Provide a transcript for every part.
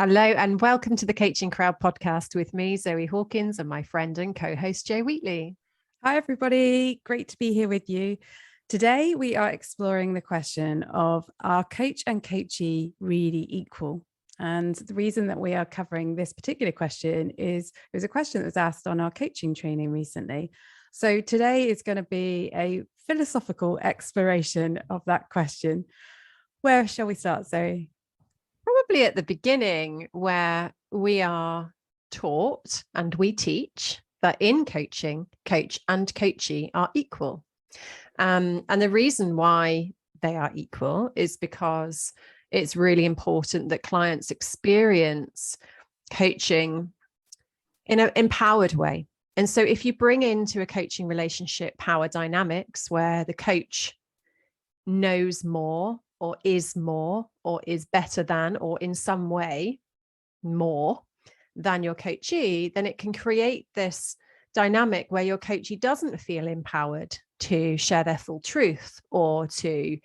Hello and welcome to the Coaching Crowd podcast with me, Zoe Hawkins, and my friend and co-host Jo Wheatley. Hi, everybody. Great to be here with you. Today, we are exploring the question of, are coach and coachee really equal? And the reason that we are covering this particular question is it was a question that was asked on our coaching training recently. So today is going to be a philosophical exploration of that question. Where shall we start, Zoe? Probably at the beginning, where we are taught and we teach that in coaching, coach and coachee are equal. And the reason why they are equal is because it's really important that clients experience coaching in an empowered way. And so if you bring into a coaching relationship power dynamics where the coach knows more or is better than, or in some way more than your coachee, then it can create this dynamic where your coachee doesn't feel empowered to share their full truth or to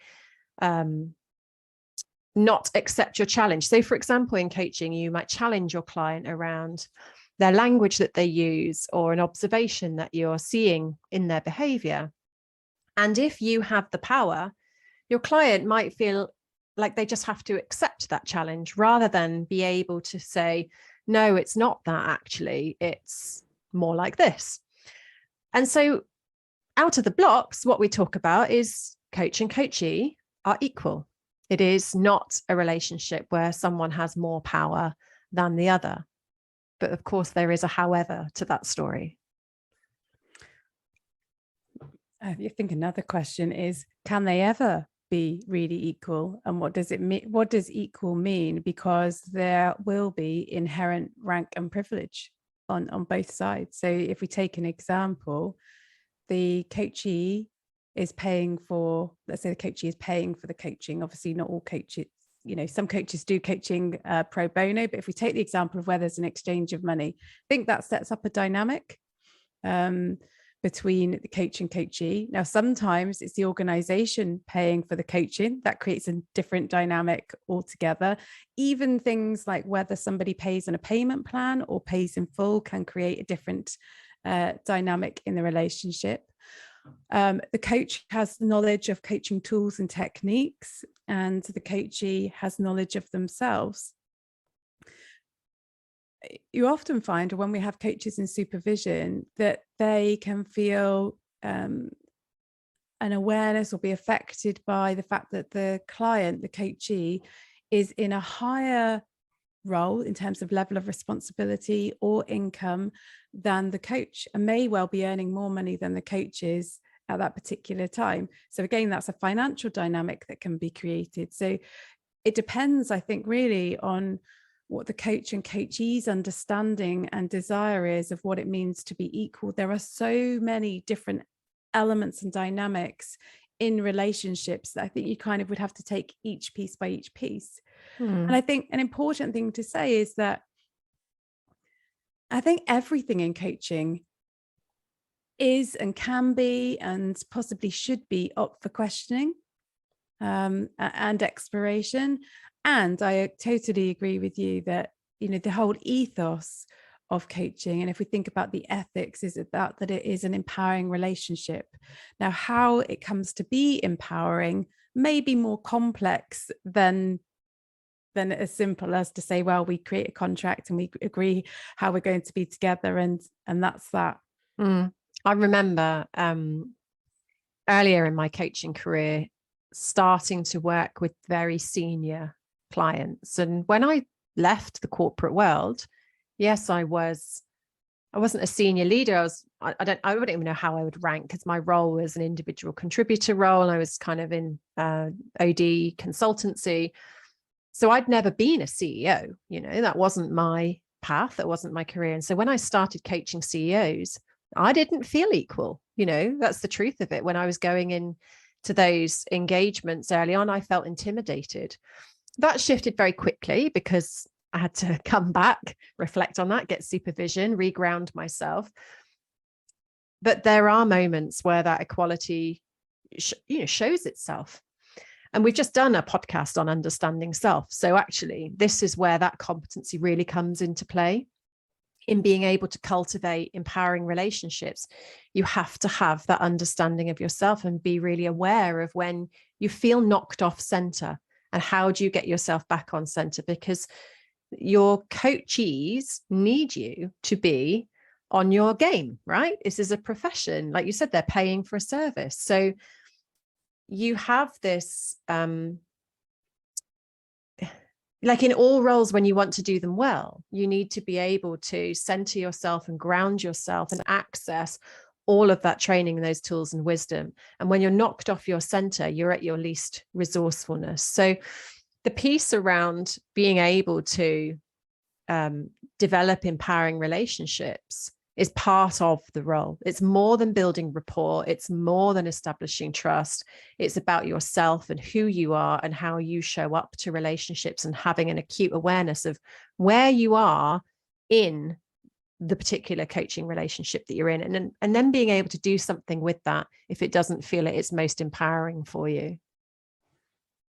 not accept your challenge. So, for example, in coaching, you might challenge your client around their language that they use or an observation that you're seeing in their behavior. And if you have the power, your client might feel like they just have to accept that challenge rather than be able to say, no, it's not that actually, it's more like this. And so out of the blocks, what we talk about is coach and coachee are equal. It is not a relationship where someone has more power than the other. But of course, there is a however to that story. I think another question is, can they ever be really equal? And what does it mean? What does equal mean? Because there will be inherent rank and privilege on both sides. So if we take an example, the coachee is paying for, let's say the coachee is paying for the coaching. Obviously, not all coaches, some coaches do coaching pro bono, but if we take the example of where there's an exchange of money, I think that sets up a dynamic between the coach and coachee. Now, sometimes it's the organization paying for the coaching that creates a different dynamic altogether. Even things like whether somebody pays on a payment plan or pays in full can create a different dynamic in the relationship. The coach has knowledge of coaching tools and techniques, and the coachee has knowledge of themselves. You often find when we have coaches in supervision that they can feel an awareness or be affected by the fact that the client, the coachee, is in a higher role in terms of level of responsibility or income than the coach, and may well be earning more money than the coach is at that particular time. So again, that's a financial dynamic that can be created. So it depends, I think, really on what the coach and coachee's understanding and desire is of what it means to be equal. There are so many different elements and dynamics in relationships that I think you kind of would have to take each piece by each piece. And I think an important thing to say is that I think everything in coaching is and can be and possibly should be up for questioning and exploration. And I totally agree with you that, the whole ethos of coaching, and if we think about the ethics, is about that it is an empowering relationship. Now, how it comes to be empowering may be more complex than as simple as to say, well, we create a contract and we agree how we're going to be together, and that's that. I remember earlier in my coaching career starting to work with very senior clients, and when I left the corporate world, yes, I wasn't a senior leader. I wouldn't even know how I would rank, because my role was an individual contributor role, and I was kind of in OD consultancy. So I'd never been a CEO, that wasn't my path, that wasn't my career. And so when I started coaching CEOs, I didn't feel equal. That's the truth of it. When I was going in to those engagements early on, I felt intimidated. That shifted very quickly because I had to come back, reflect on that, get supervision, reground myself. But there are moments where that equality, shows itself. And we've just done a podcast on understanding self. So actually, this is where that competency really comes into play. In being able to cultivate empowering relationships, you have to have that understanding of yourself and be really aware of when you feel knocked off center, and how do you get yourself back on center, because your coachees need you to be on your game, right? This is a profession. Like you said, they're paying for a service. So you have this, like in all roles, when you want to do them well, you need to be able to center yourself and ground yourself and access all of that training and those tools and wisdom. And when you're knocked off your center, you're at your least resourcefulness. So the piece around being able to develop empowering relationships is part of the role. It's more than building rapport. It's more than establishing trust. It's about yourself and who you are and how you show up to relationships, and having an acute awareness of where you are in the particular coaching relationship that you're in, and then being able to do something with that if it doesn't feel it's most empowering for you.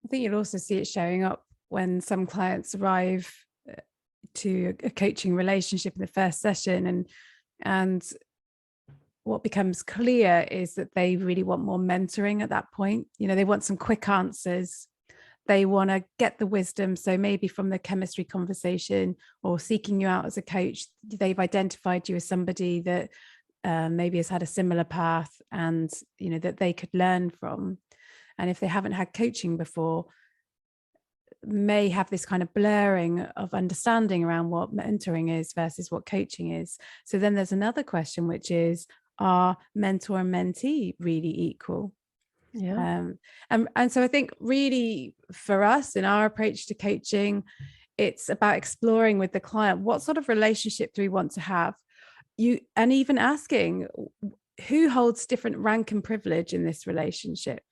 I think you'll also see it showing up when some clients arrive to a coaching relationship in the first session, and what becomes clear is that they really want more mentoring at that point. You know, they want some quick answers. They want to get the wisdom. So maybe from the chemistry conversation or seeking you out as a coach, they've identified you as somebody that maybe has had a similar path, and, you know, that they could learn from. And if they haven't had coaching before, may have this kind of blurring of understanding around what mentoring is versus what coaching is. So then there's another question, which is, are mentor and mentee really equal? Yeah. And so I think really for us in our approach to coaching, it's about exploring with the client, what sort of relationship do we want to have? And even asking, who holds different rank and privilege in this relationship?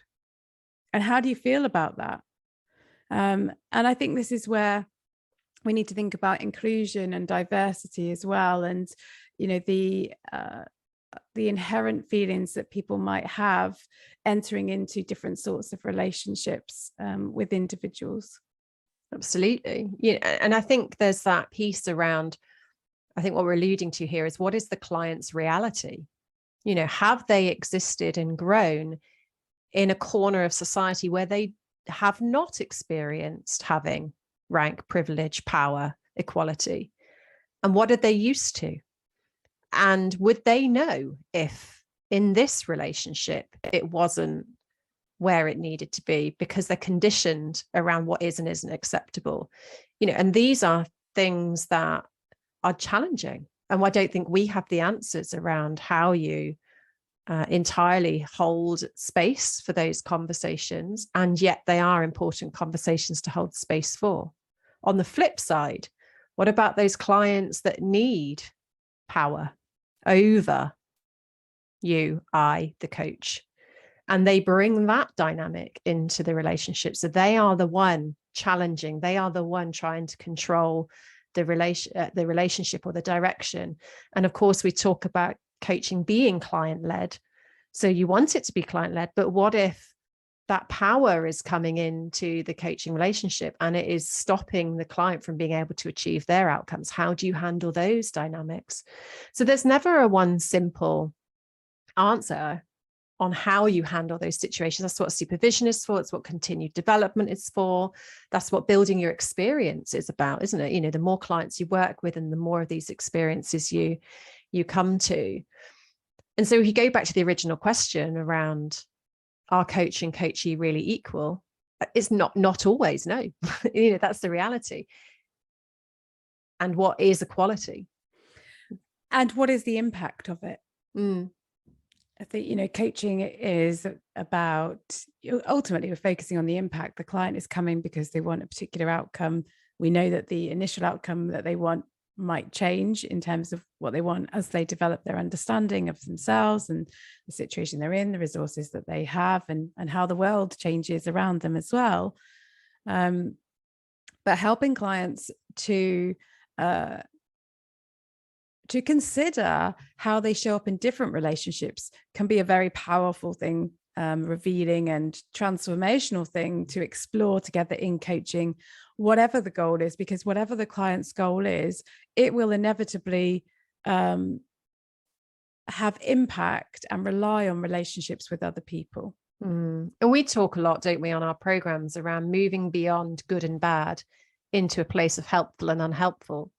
And how do you feel about that? And I think this is where we need to think about inclusion and diversity as well. And, you know, the inherent feelings that people might have entering into different sorts of relationships with individuals. Absolutely. Yeah. And I think there's that piece around, I think what we're alluding to here is, what is the client's reality? You know, have they existed and grown in a corner of society where they have not experienced having rank, privilege, power, equality? And what are they used to? And would they know if in this relationship it wasn't where it needed to be, because they're conditioned around what is and isn't acceptable? You know, and these are things that are challenging. And I don't think we have the answers around how you entirely hold space for those conversations. And yet they are important conversations to hold space for. On the flip side, what about those clients that need power over you, the coach? And they bring that dynamic into the relationship. So they are the one challenging, they are the one trying to control the relationship or the direction. And of course, we talk about coaching being client-led. So you want it to be client-led, but what if that power is coming into the coaching relationship and it is stopping the client from being able to achieve their outcomes? How do you handle those dynamics? So there's never a one simple answer on how you handle those situations. That's what supervision is for. It's what continued development is for. That's what building your experience is about, isn't it? You know, the more clients you work with and the more of these experiences you come to. And so if you go back to the original question around, are coach and coachee really equal? It's not always, no. You know, that's the reality. And what is equality? And what is the impact of it? I think, you know, coaching is about, ultimately, we're focusing on the impact. The client is coming because they want a particular outcome. We know that the initial outcome that they want might change in terms of what they want as they develop their understanding of themselves and the situation they're in, the resources that they have, and how the world changes around them as well. But helping clients to consider how they show up in different relationships can be a very powerful thing revealing and transformational thing to explore together in coaching, whatever the goal is, because whatever the client's goal is, it will inevitably have impact and rely on relationships with other people. And we talk a lot, don't we, on our programs around moving beyond good and bad into a place of helpful and unhelpful.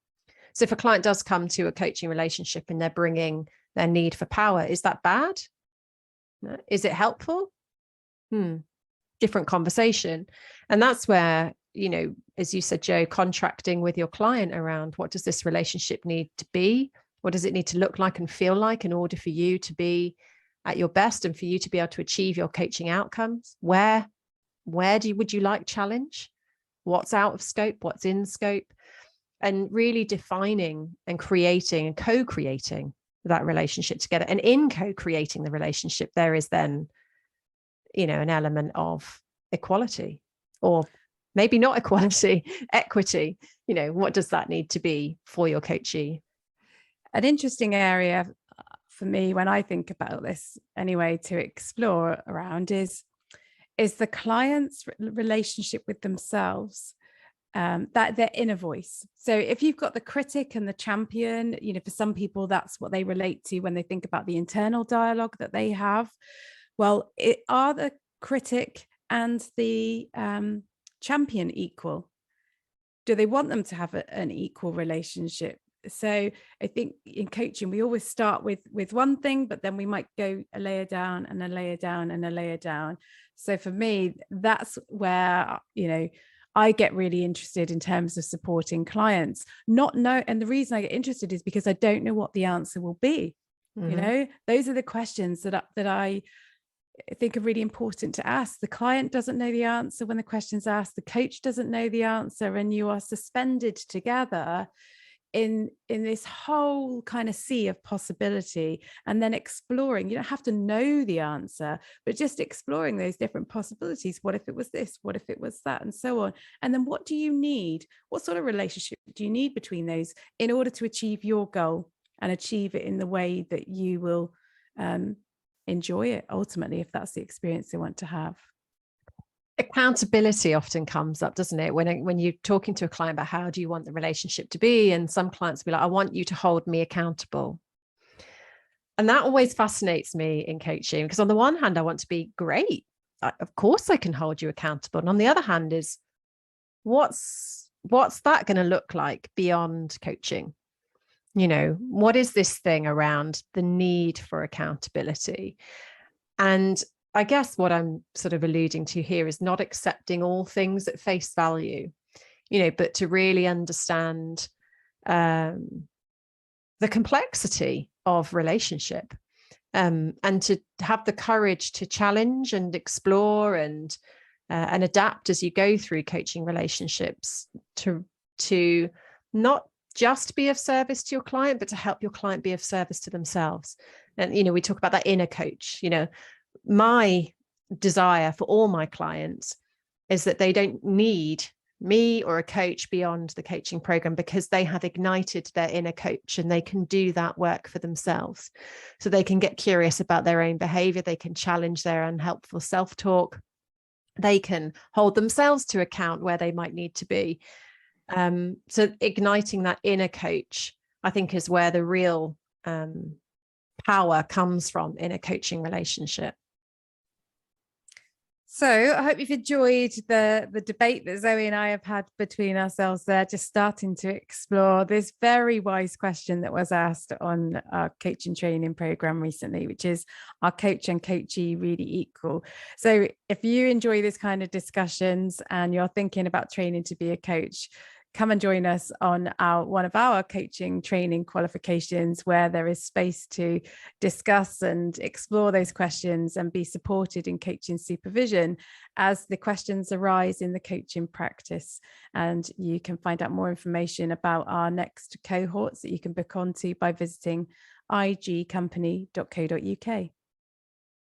So if a client does come to a coaching relationship and they're bringing their need for power, is that bad? Is it helpful? Different conversation. And that's where, you know, as you said, Jo, contracting with your client around what does this relationship need to be? What does it need to look like and feel like in order for you to be at your best and for you to be able to achieve your coaching outcomes? Would you like challenge? What's out of scope? What's in scope? And really defining and creating and co-creating that relationship together. And in co-creating the relationship, there is then, you know, an element of equality, or maybe not equality, equity. You know, what does that need to be for your coachee? An interesting area for me when I think about this anyway to explore around is the client's relationship with themselves, that their inner voice. So if you've got the critic and the champion, you know, for some people that's what they relate to when they think about the internal dialogue that they have. Well, are the critic and the champion equal? Do they want them to have an equal relationship? So I think in coaching, we always start with one thing, but then we might go a layer down and a layer down and a layer down. So for me, that's where, you know, I get really interested in terms of supporting clients. And the reason I get interested is because I don't know what the answer will be. You know, those are the questions that I think are really important to ask. The client doesn't know the answer when the question's asked. The coach doesn't know the answer, and you are suspended together in this whole kind of sea of possibility, and then exploring. You don't have to know the answer, but just exploring those different possibilities. What if it was this? What if it was that? And so on. And then what do you need? What sort of relationship do you need between those in order to achieve your goal and achieve it in the way that you will enjoy it ultimately, if that's the experience they want to have? Accountability often comes up, doesn't it? When you're talking to a client about how do you want the relationship to be, and some clients will be like, I want you to hold me accountable. And that always fascinates me in coaching, because on the one hand, I want to be great. Of course I can hold you accountable. And on the other hand is, what's that going to look like beyond coaching? You know, what is this thing around the need for accountability? And I guess what I'm sort of alluding to here is not accepting all things at face value, you know, but to really understand the complexity of relationship, and to have the courage to challenge and explore and adapt as you go through coaching relationships, to not just be of service to your client, but to help your client be of service to themselves. And, you know, we talk about that inner coach. You know, my desire for all my clients is that they don't need me or a coach beyond the coaching program, because they have ignited their inner coach and they can do that work for themselves. So they can get curious about their own behavior. They can challenge their unhelpful self-talk. They can hold themselves to account where they might need to be. So igniting that inner coach, I think, is where the real power comes from in a coaching relationship. So I hope you've enjoyed the debate that Zoe and I have had between ourselves there, just starting to explore this very wise question that was asked on our coaching training program recently, which is, are coach and coachee really equal? So if you enjoy this kind of discussions and you're thinking about training to be a coach, come and join us on one of our coaching training qualifications, where there is space to discuss and explore those questions and be supported in coaching supervision as the questions arise in the coaching practice. And you can find out more information about our next cohorts that you can book onto by visiting igcompany.co.uk.